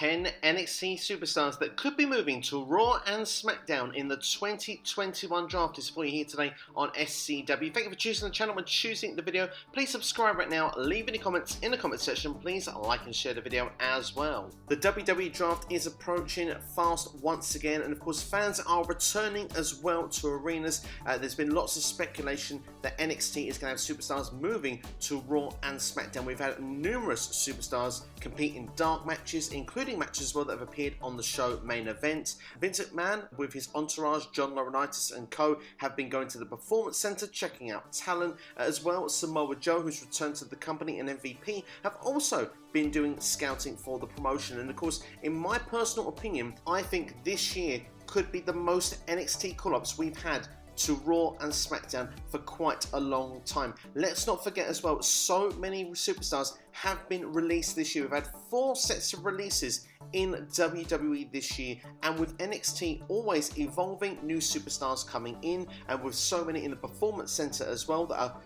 10 NXT superstars that could be moving to Raw and SmackDown in the 2021 draft is for you here today on SCW. Thank you for choosing the channel and choosing the video. Please subscribe right now, leave any comments in the comment section. Please like and share the video as well. The WWE draft is approaching fast once again, and of course fans are returning as well to arenas. There's been lots of speculation that NXT is going to have superstars moving to Raw and SmackDown. We've had numerous superstars compete in dark matches, including matches as well that have appeared on the show main event. Vince McMahon with his entourage, John Laurinaitis and co, have been going to the Performance Center checking out talent. As well, Samoa Joe, who's returned to the company, and MVP have also been doing scouting for the promotion. And of course, in my personal opinion, I think this year could be the most NXT call-ups we've had to Raw and SmackDown for quite a long time. Let's not forget as well, so many superstars have been released this year. We've had 4 sets of releases in WWE this year, and with NXT always evolving, new superstars coming in, and with so many in the Performance Center as well that are,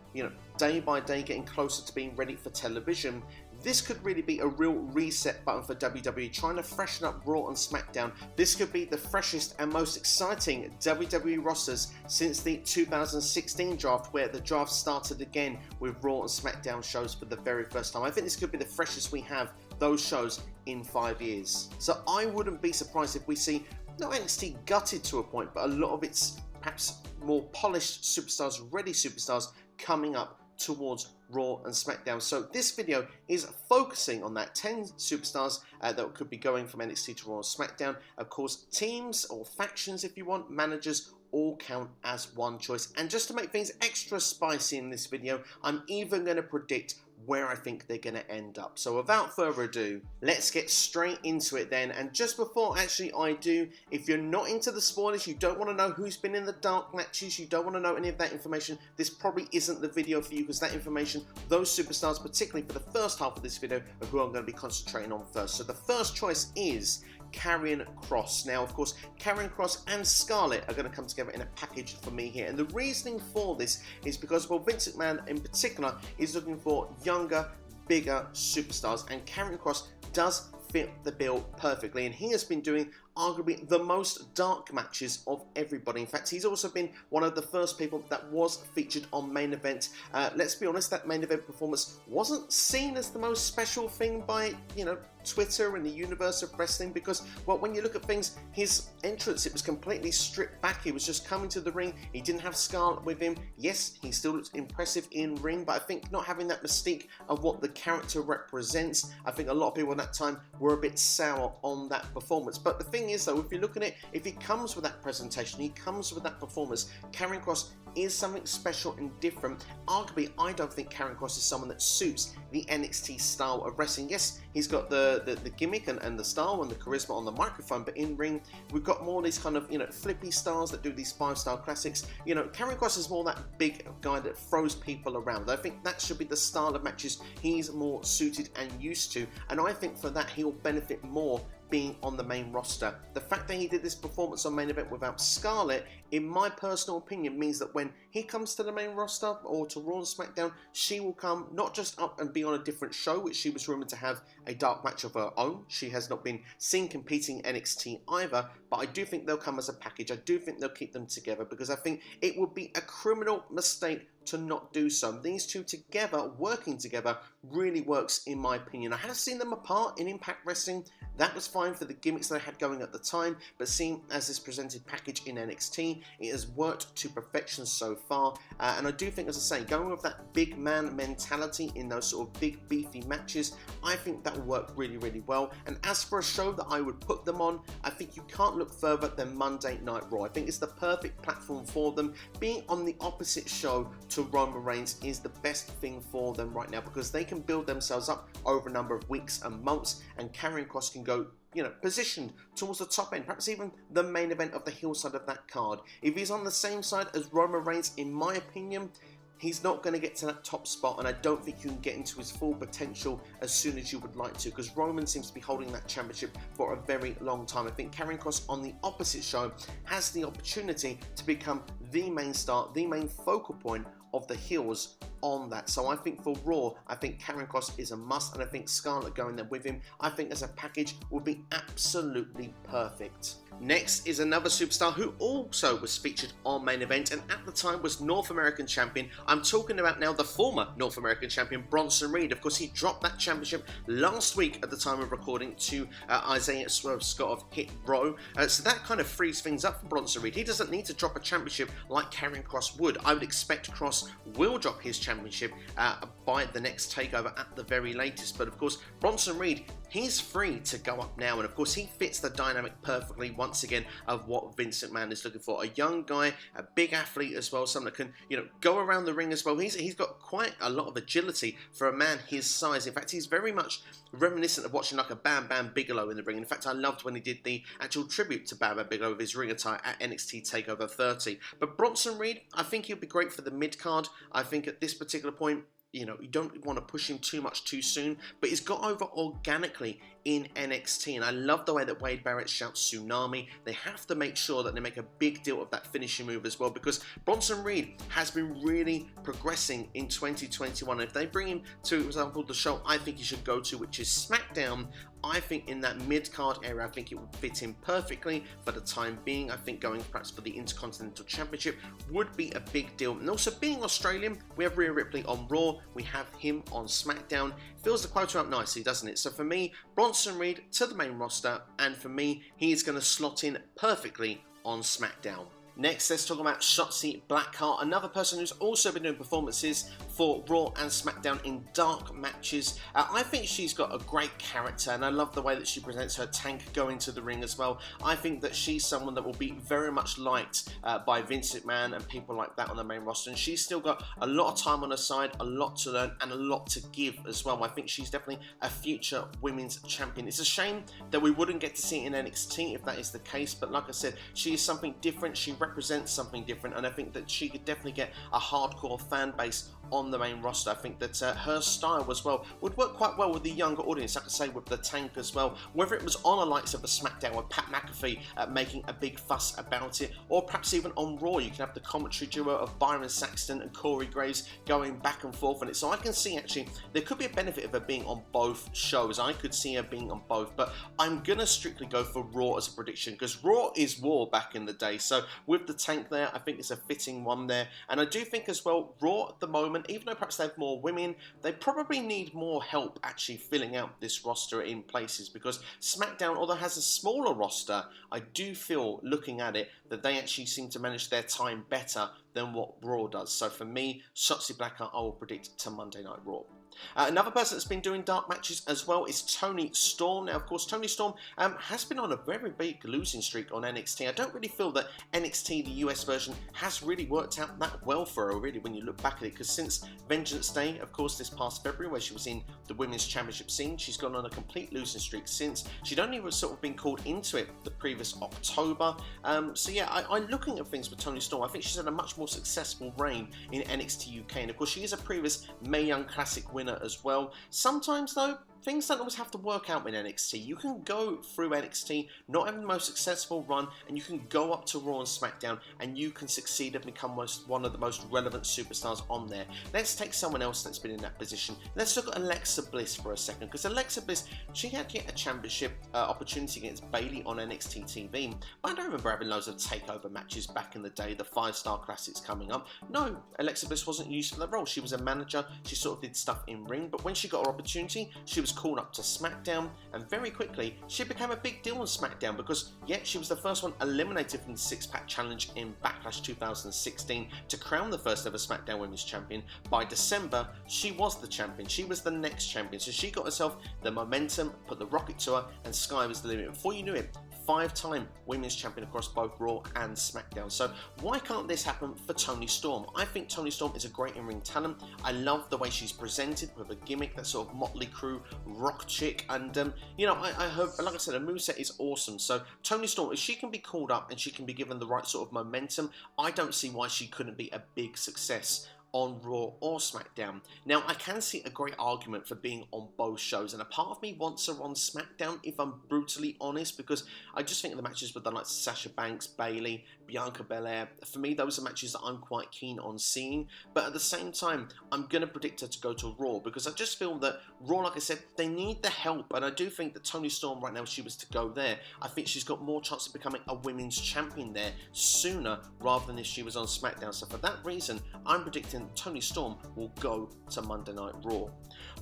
day by day getting closer to being ready for television. This could really be a real reset button for WWE, trying to freshen up Raw and SmackDown. This could be the freshest and most exciting WWE rosters since the 2016 draft, where the draft started again with Raw and SmackDown shows for the very first time. I think this could be the freshest we have those shows in 5 years. So I wouldn't be surprised if we see, not NXT gutted to a point, but a lot of its perhaps more polished superstars, ready superstars coming up towards Raw and SmackDown. So this video is focusing on that 10 superstars that could be going from NXT to Raw and SmackDown. Of course, teams or factions, if you want, managers, all count as one choice. And just to make things extra spicy in this video, I'm even going to predict where I think they're going to end up. So without further ado, let's get straight into it then. And just before actually I do, if you're not into the spoilers, you don't want to know who's been in the dark matches, you don't want to know any of that information, this probably isn't the video for you, because that information, those superstars, particularly for the first half of this video, are who I'm going to be concentrating on first. So the first choice is Karrion Kross. Now, of course, Karrion Kross and Scarlett are going to come together in a package for me here. And the reasoning for this is because, well, Vince McMahon in particular is looking for younger, bigger superstars, and Karrion Kross does fit the bill perfectly, and he has been doing arguably the most dark matches of everybody. In fact, he's also been one of the first people that was featured on main event. Let's be honest, that main event performance wasn't seen as the most special thing by, Twitter and the universe of wrestling, because, well, when you look at things, his entrance, it was completely stripped back. He was just coming to the ring. He didn't have Scarlett with him. Yes, he still looks impressive in ring, but I think not having that mystique of what the character represents, I think a lot of people at that time were a bit sour on that performance. But the thing is, though, if you look at it, if he comes with that presentation, he comes with that performance, Karrion Kross is something special and different. Arguably, I don't think Karrion Kross is someone that suits the NXT style of wrestling. Yes, he's got the gimmick and the style and the charisma on the microphone, but in ring, we've got more of these kind of, flippy stars that do these 5-star classics. Karrion Kross is more that big guy that throws people around. I think that should be the style of matches he's more suited and used to, and I think for that he'll benefit more being on the main roster. The fact that he did this performance on main event without Scarlett, in my personal opinion, means that when he comes to the main roster or to Raw and SmackDown, she will come not just up and be on a different show, which she was rumoured to have a dark match of her own. She has not been seen competing NXT either, but I do think they'll come as a package. I do think they'll keep them together, because I think it would be a criminal mistake to not do so. These two together, working together, really works in my opinion. I have seen them apart in Impact Wrestling. That was fine for the gimmicks that I had going at the time, but seeing as this presented package in NXT, it has worked to perfection so far. And I do think, as I say, going with that big man mentality in those sort of big beefy matches, I think that will work really, really well. And as for a show that I would put them on, I think you can't look further than Monday Night Raw. I think it's the perfect platform for them. Being on the opposite show to Roman Reigns is the best thing for them right now, because they can build themselves up over a number of weeks and months, and Karrion Kross can go, positioned towards the top end, perhaps even the main event of the heel side of that card. If he's on the same side as Roman Reigns, in my opinion, he's not going to get to that top spot, and I don't think you can get into his full potential as soon as you would like to, because Roman seems to be holding that championship for a very long time. I think Karrion Kross on the opposite show has the opportunity to become the main star, the main focal point of the heels on that. So I think for Raw, I think Karrion Kross is a must, and I think Scarlett going there with him, I think as a package would be absolutely perfect. Next is another superstar who also was featured on Main Event and at the time was North American Champion. I'm talking about now the former North American Champion, Bronson Reed. Of course, he dropped that championship last week at the time of recording to Isaiah Swerve Scott of Hit Row. So that kind of frees things up for Bronson Reed. He doesn't need to drop a championship like Karrion Kross would. I would expect Kross will drop his championship by the next takeover at the very latest. But of course, Bronson Reed, he's free to go up now, and of course he fits the dynamic perfectly once again of what Vince McMahon is looking for. A young guy, a big athlete as well, someone that can, go around the ring as well. He's got quite a lot of agility for a man his size. In fact, he's very much reminiscent of watching like a Bam Bam Bigelow in the ring. In fact, I loved when he did the actual tribute to Bam Bam Bigelow with his ring attire at NXT TakeOver 30. But Bronson Reed, I think he'll be great for the mid-card. I think at this particular point, you don't want to push him too much too soon, but he's got over organically in NXT, and I love the way that Wade Barrett shouts tsunami. They have to make sure that they make a big deal of that finishing move as well, because Bronson Reed has been really progressing in 2021. If they bring him to, for example, the show I think he should go to, which is SmackDown, I think in that mid-card area, I think it would fit in perfectly for the time being. I think going perhaps for the Intercontinental Championship would be a big deal. And also being Australian, we have Rhea Ripley on Raw, we have him on SmackDown. Fills the quota up nicely, doesn't it? So for me, Bronson Reed to the main roster, and for me, he's going to slot in perfectly on SmackDown. Next, let's talk about Shotzi Blackheart, another person who's also been doing performances for Raw and SmackDown in dark matches. I think she's got a great character, and I love the way that she presents her tank going to the ring as well. I think that she's someone that will be very much liked by Vince McMahon and people like that on the main roster, and she's still got a lot of time on her side, a lot to learn, and a lot to give as well. I think she's definitely a future women's champion. It's a shame that we wouldn't get to see it in NXT if that is the case, but like I said, she is something different. She represents something different, and I think that she could definitely get a hardcore fan base on the main roster. I think that her style as well would work quite well with the younger audience, like I say, with the tank as well. Whether it was on the likes of a SmackDown with Pat McAfee making a big fuss about it, or perhaps even on Raw, you can have the commentary duo of Byron Saxton and Corey Graves going back and forth on it. So I can see actually there could be a benefit of her being on both shows. I could see her being on both, but I'm gonna strictly go for Raw as a prediction, because Raw is War back in the day. So with the tank there, I think it's a fitting one there. And I do think as well, Raw at the moment, even though perhaps they have more women, they probably need more help actually filling out this roster in places, because SmackDown, although it has a smaller roster, I do feel, looking at it, that they actually seem to manage their time better than what Raw does. So for me, Shotzi Blackheart, I will predict to Monday Night Raw. Another person that's been doing dark matches as well is Toni Storm. Now, of course, Toni Storm has been on a very big losing streak on NXT. I don't really feel that NXT, the US version, has really worked out that well for her, really, when you look back at it, because since Vengeance Day, of course, this past February, where she was in the Women's Championship scene, she's gone on a complete losing streak since. She'd only sort of been called into it the previous October. So yeah, I'm looking at things for Toni Storm. I think she's had a much more successful reign in NXT UK, and of course, she is a previous Mae Young Classic winner as well. Sometimes though, things don't always have to work out in NXT. You can go through NXT, not having the most successful run, and you can go up to Raw and SmackDown, and you can succeed and become one of the most relevant superstars on there. Let's take someone else that's been in that position. Let's look at Alexa Bliss for a second, because Alexa Bliss, she had to get a championship opportunity against Bayley on NXT TV. I don't remember having loads of takeover matches back in the day, the 5-star classics coming up. No, Alexa Bliss wasn't used for that role. She was a manager, she sort of did stuff in ring, but when she got her opportunity, she was called up to SmackDown, and very quickly she became a big deal on SmackDown, because she was the first one eliminated from the 6-pack challenge in Backlash 2016 to crown the first ever SmackDown Women's Champion. By December, she was the champion. She was the next champion, so she got herself the momentum, put the rocket to her, and sky was the limit. Before you knew it, 5-time Women's Champion across both Raw and SmackDown. So why can't this happen for Toni Storm? I think Toni Storm is a great in-ring talent. I love the way she's presented with a gimmick, that sort of Motley Crue rock chick, and I hope, like I said, her moveset is awesome. So Toni Storm, if she can be called up and she can be given the right sort of momentum, I don't see why she couldn't be a big success on Raw or SmackDown. Now, I can see a great argument for being on both shows, and a part of me wants her on SmackDown, if I'm brutally honest, because I just think the matches with the likes of Sasha Banks, Bayley, Bianca Belair, for me, those are matches that I'm quite keen on seeing. But at the same time, I'm going to predict her to go to Raw, because I just feel that Raw, like I said, they need the help, and I do think that Toni Storm right now, if she was to go there, I think she's got more chance of becoming a women's champion there sooner rather than if she was on SmackDown. So for that reason, I'm predicting Toni Storm will go to Monday Night Raw.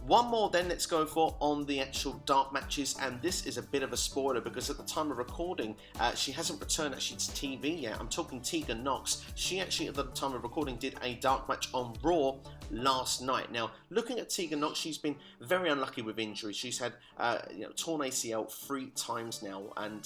One more then let's go for on the actual dark matches, and this is a bit of a spoiler because at the time of recording, she hasn't returned actually to TV yet. I'm talking Tegan Nox. She actually at the time of recording did a dark match on Raw last night. Now, looking at Tegan Nox, she's been very unlucky with injuries. She's had torn ACL 3 times now, and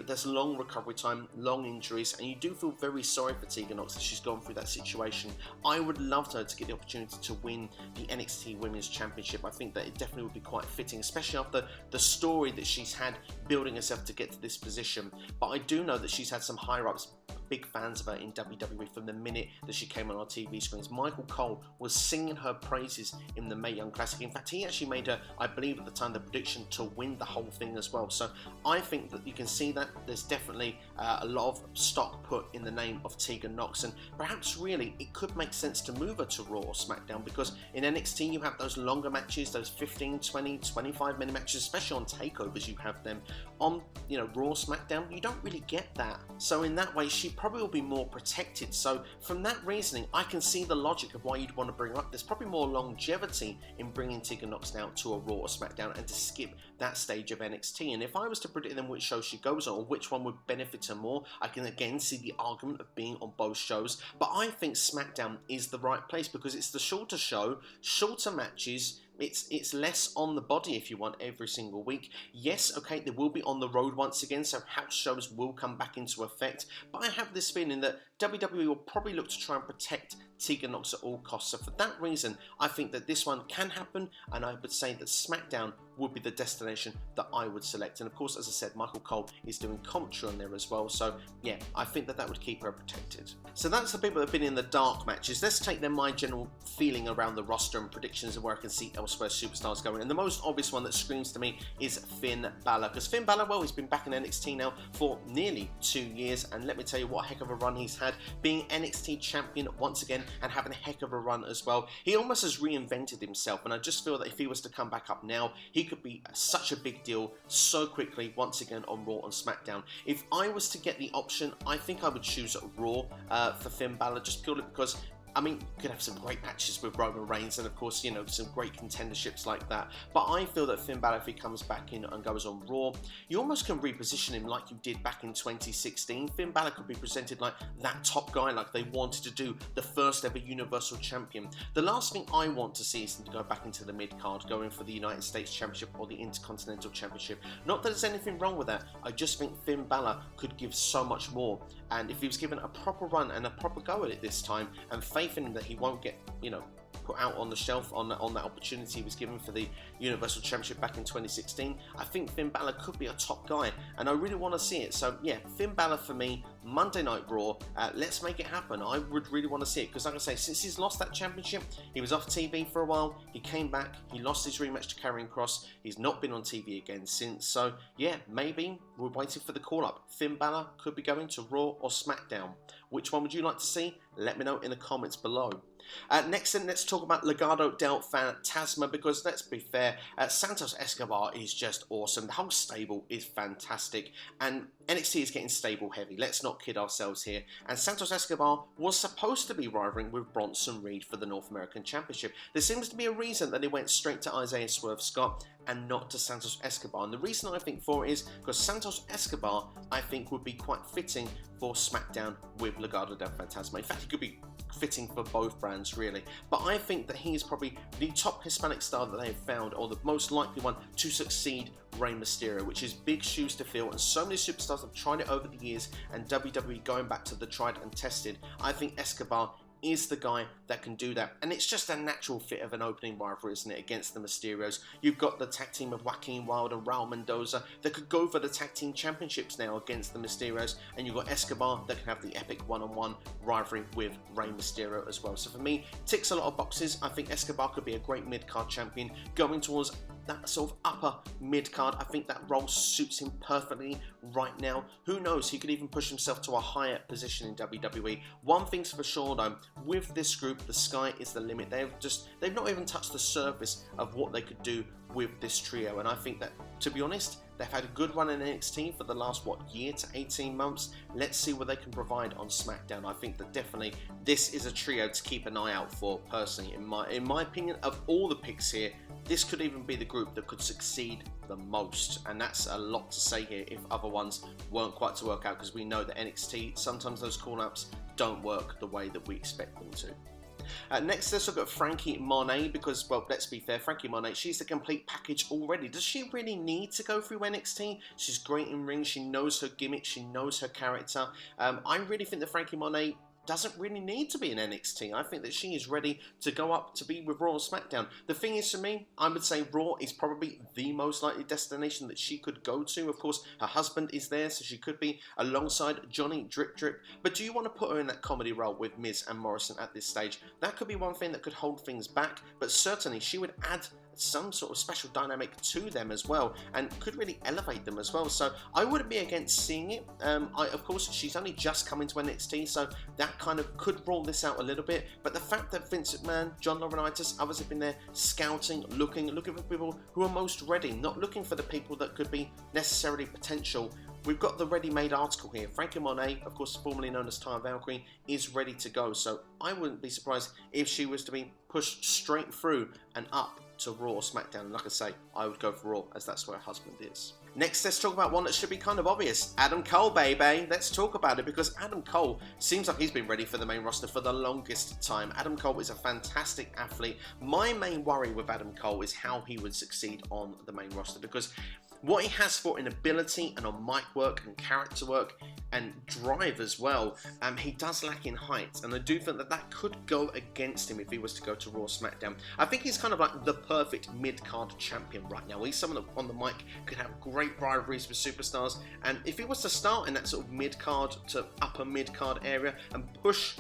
there's long recovery time, long injuries, and you do feel very sorry for Tegan Nox that she's gone through that situation. I would love her to get the opportunity to win the NXT Women's Championship. I think that it definitely would be quite fitting, especially after the story that she's had building herself to get to this position. But I do know that she's had some higher-ups big fans of her in WWE from the minute that she came on our TV screens. Michael Cole was singing her praises in the Mae Young Classic. In fact, he actually made her, I believe at the time, the prediction to win the whole thing as well. So I think that you can see that there's definitely a lot of stock put in the name of Tegan Nox, and perhaps really it could make sense to move her to Raw or SmackDown, because in NXT you have those longer matches, those 15, 20, 25 minute matches, especially on takeovers you have them. On Raw, SmackDown, you don't really get that. So in that way, she probably will be more protected. So from that reasoning, I can see the logic of why you'd want to bring her up. There's probably more longevity in bringing Tegan Nox now to a Raw or SmackDown and to skip that stage of NXT. And if I was to predict then which show she goes on or which one would benefit her more, I can again see the argument of being on both shows. But I think SmackDown is the right place because it's the shorter show, shorter matches. It's less on the body, if you want, every single week. Yes, okay, they will be on the road once again, so house shows will come back into effect. But I have this feeling that WWE will probably look to try and protect Tegan Nox at all costs. So for that reason, I think that this one can happen, and I would say that SmackDown would be the destination that I would select. And of course, as I said, Michael Cole is doing commentary on there as well. So yeah, I think that would keep her protected. So that's the people that have been in the dark matches. Let's take then my general feeling around the roster and predictions of where I can see elsewhere superstars going. And the most obvious one that screams to me is Finn Balor. Because Finn Balor, well, he's been back in NXT now for nearly 2 years. And let me tell you what a heck of a run he's had, being NXT champion once again and having a heck of a run as well. He almost has reinvented himself. And I just feel that if he was to come back up now, he could be such a big deal so quickly once again on Raw and SmackDown. If I was to get the option, I think I would choose Raw for Finn Balor, just purely because I mean, you could have some great matches with Roman Reigns and, of course, some great contenderships like that. But I feel that Finn Balor, if he comes back in and goes on Raw, you almost can reposition him like you did back in 2016. Finn Balor could be presented like that top guy, like they wanted to do, the first ever Universal Champion. The last thing I want to see is him to go back into the mid-card, going for the United States Championship or the Intercontinental Championship. Not that there's anything wrong with that, I just think Finn Balor could give so much more. And if he was given a proper run and a proper go at it this time, and faith in him that he won't get, put out on the shelf on that opportunity he was given for the Universal Championship back in 2016, I think Finn Balor could be a top guy, and I really want to see it. So yeah, Finn Balor for me, Monday Night Raw, let's make it happen. I would really want to see it, because like I say, since he's lost that championship, he was off TV for a while, he came back, he lost his rematch to Karrion Kross, he's not been on TV again since. So yeah, maybe we're waiting for the call-up. Finn Balor could be going to Raw or SmackDown. Which one would you like to see? Let me know in the comments below. Next then, let's talk about Legado del Fantasma, because let's be fair, Santos Escobar is just awesome. The whole stable is fantastic, and NXT is getting stable heavy. Let's not kid ourselves here. And Santos Escobar was supposed to be rivaling with Bronson Reed for the North American Championship. There seems to be a reason that they went straight to Isaiah Swerve Scott and not to Santos Escobar. And the reason I think for it is because Santos Escobar, I think, would be quite fitting for SmackDown with Legado del Fantasma. In fact, he could be fitting for both brands, really. But I think that he is probably the top Hispanic star that they've found, or the most likely one to succeed Rey Mysterio, which is big shoes to fill, and so many superstars have tried it over the years, and WWE going back to the tried and tested. I think Escobar is the guy that can do that. And it's just a natural fit of an opening rivalry, isn't it, against the Mysterios. You've got the tag team of Joaquin Wilde and Raul Mendoza that could go for the tag team championships now against the Mysterios. And you've got Escobar that can have the epic one-on-one rivalry with Rey Mysterio as well. So for me, ticks a lot of boxes. I think Escobar could be a great mid-card champion going towards that sort of upper mid-card. I think that role suits him perfectly right now. Who knows, he could even push himself to a higher position in WWE. One thing's for sure though, with this group, the sky is the limit. They've not even touched the surface of what they could do with this trio. And I think that, to be honest, they've had a good run in NXT for the last, year to 18 months. Let's see what they can provide on SmackDown. I think that definitely this is a trio to keep an eye out for, personally. In my opinion, of all the picks here, this could even be the group that could succeed the most. And that's a lot to say here if other ones weren't quite to work out, because we know that NXT, sometimes those call-ups don't work the way that we expect them to. Next, let's look at Frankie Monet, because, well, let's be fair, Frankie Monet, she's the complete package already. Does she really need to go through NXT? She's great in ring, she knows her gimmick, she knows her character. I really think that Frankie Monet doesn't really need to be in NXT. I think that she is ready to go up to be with Raw and SmackDown. The thing is, for me, I would say Raw is probably the most likely destination that she could go to. Of course, her husband is there, so she could be alongside Johnny Drip Drip. But do you want to put her in that comedy role with Miz and Morrison at this stage? That could be one thing that could hold things back, but certainly she would add some sort of special dynamic to them as well, and could really elevate them as well. So I wouldn't be against seeing it. Of course, she's only just coming to NXT, so that kind of could rule this out a little bit. But the fact that Vince McMahon, John Laurinaitis, others have been there scouting, looking for people who are most ready, not looking for the people that could be necessarily potential. We've got the ready-made article here. Frankie Monet, of course, formerly known as Taya Valkyrie, is ready to go. So I wouldn't be surprised if she was to be pushed straight through and up to Raw or SmackDown. And like I say, I would go for Raw, as that's where her husband is. Next, let's talk about one that should be kind of obvious. Adam Cole, baby. Let's talk about it, because Adam Cole seems like he's been ready for the main roster for the longest time. Adam Cole is a fantastic athlete. My main worry with Adam Cole is how he would succeed on the main roster, because what he has for an ability and on mic work and character work and drive as well, he does lack in height, and I do think that that could go against him if he was to go to Raw SmackDown. I think he's kind of like the perfect mid-card champion right now. He's someone that on the mic could have great rivalries with superstars, and if he was to start in that sort of mid-card to upper mid-card area and push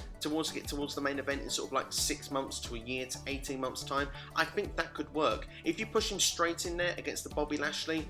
get towards the main event in sort of like 6 months to a year to 18 months time, I think that could work. If you push him straight in there against the Bobby Lashley,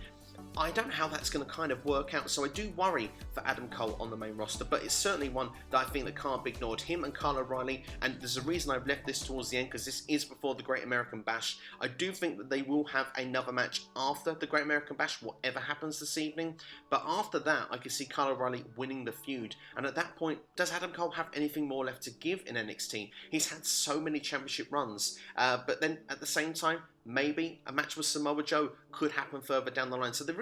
I don't know how that's going to kind of work out, so I do worry for Adam Cole on the main roster, but it's certainly one that I think that can't be ignored. Him and Kyle O'Reilly, and there's a reason I've left this towards the end, because this is before the Great American Bash. I do think that they will have another match after the Great American Bash, whatever happens this evening, but after that, I can see Kyle O'Reilly winning the feud, and at that point, does Adam Cole have anything more left to give in NXT? He's had so many championship runs, but then at the same time, maybe a match with Samoa Joe could happen further down the line. So there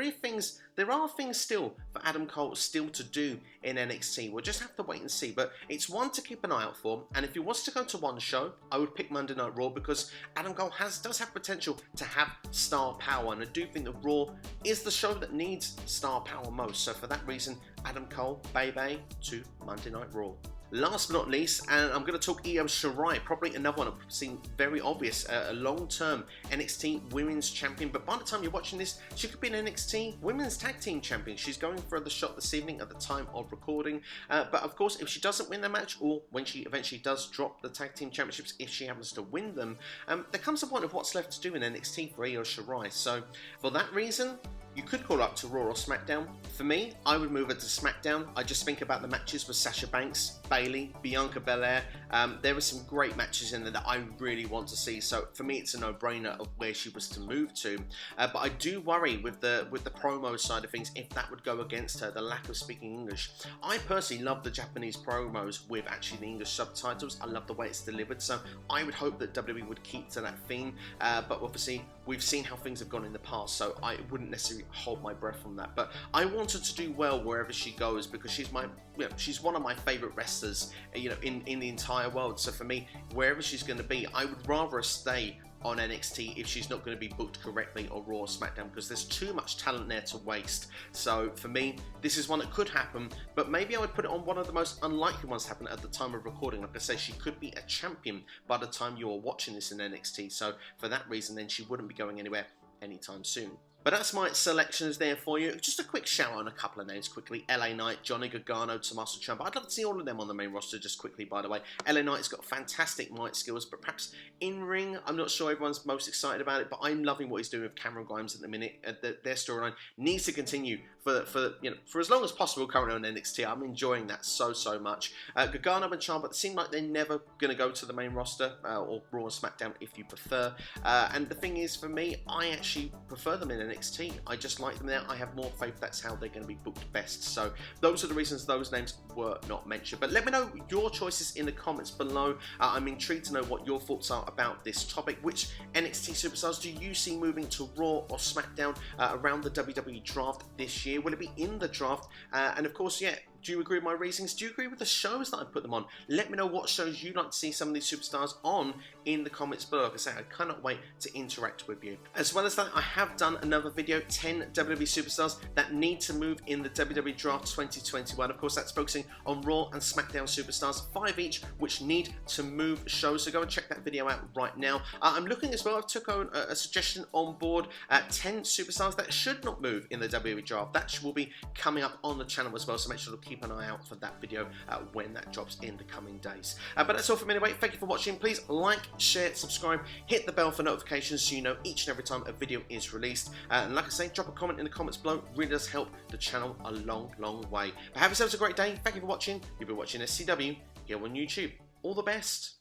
are things still for Adam Cole still to do in NXT. We'll just have to wait and see. But it's one to keep an eye out for. And if he was to go to one show, I would pick Monday Night Raw, because Adam Cole does have potential to have star power. And I do think that Raw is the show that needs star power most. So for that reason, Adam Cole, baby, to Monday Night Raw. Last but not least, and I'm going to talk Io Shirai, probably another one I've seen very obvious, a long-term NXT Women's Champion, but by the time you're watching this, she could be an NXT Women's Tag Team Champion. She's going for the shot this evening at the time of recording, but of course, if she doesn't win the match, or when she eventually does drop the Tag Team Championships, if she happens to win them, there comes a point of what's left to do in NXT for Io Shirai. So, for that reason, you could call up to Raw or SmackDown. For me, I would move it to SmackDown. I just think about the matches with Sasha Banks, Bayley, Bianca Belair. There were some great matches in there that I really want to see. So for me, it's a no-brainer of where she was to move to. But I do worry with the promo side of things if that would go against her, the lack of speaking English. I personally love the Japanese promos with actually the English subtitles. I love the way it's delivered. So I would hope that WWE would keep to that theme. But obviously, we've seen how things have gone in the past. So I wouldn't necessarily hold my breath on that, but I want her to do well wherever she goes, because she's one of my favorite wrestlers, in the entire world. So for me, wherever she's going to be, I would rather her stay on NXT if she's not going to be booked correctly on Raw or SmackDown, because there's too much talent there to waste. So for me, this is one that could happen, but maybe I would put it on one of the most unlikely ones to happen at the time of recording. Like I say, she could be a champion by the time you're watching this in NXT, so for that reason then she wouldn't be going anywhere anytime soon. But that's my selections there for you. Just a quick shout out on a couple of names quickly. LA Knight, Johnny Gargano, Tommaso Ciampa. I'd love to see all of them on the main roster just quickly, by the way. LA Knight's got fantastic mic skills, but perhaps in-ring, I'm not sure everyone's most excited about it, but I'm loving what he's doing with Cameron Grimes at the minute. Their storyline needs to continue for as long as possible currently on NXT. I'm enjoying that so much. Gargano and Ciampa seem like they're never going to go to the main roster, or Raw and SmackDown if you prefer. And the thing is, for me, I actually prefer them in NXT. I just like them there. I have more faith that's how they're going to be booked best. So those are the reasons those names were not mentioned. But let me know your choices in the comments below. I'm intrigued to know what your thoughts are about this topic. Which NXT superstars do you see moving to Raw or SmackDown around the WWE draft this year? Will it be in the draft? And of course, yeah, do you agree with my reasons? Do you agree with the shows that I put them on? Let me know what shows you'd like to see some of these superstars on in the comments below. Like I say, I cannot wait to interact with you. As well as that, I have done another video, 10 WWE superstars that need to move in the WWE Draft 2021. Of course, that's focusing on Raw and SmackDown superstars, 5 each, which need to move shows. So go and check that video out right now. I'm looking as well, I took on a suggestion on board, 10 superstars that should not move in the WWE Draft. That will be coming up on the channel as well, so make sure to keep an eye out for that video when that drops in the coming days. But that's all from me anyway. Thank you for watching. Please like, share, subscribe, hit the bell for notifications so you know each and every time a video is released. And like I say, drop a comment in the comments below. Really does help the channel a long way. But have yourselves a great day. Thank you for watching. You've been watching SCW here on YouTube. All the best.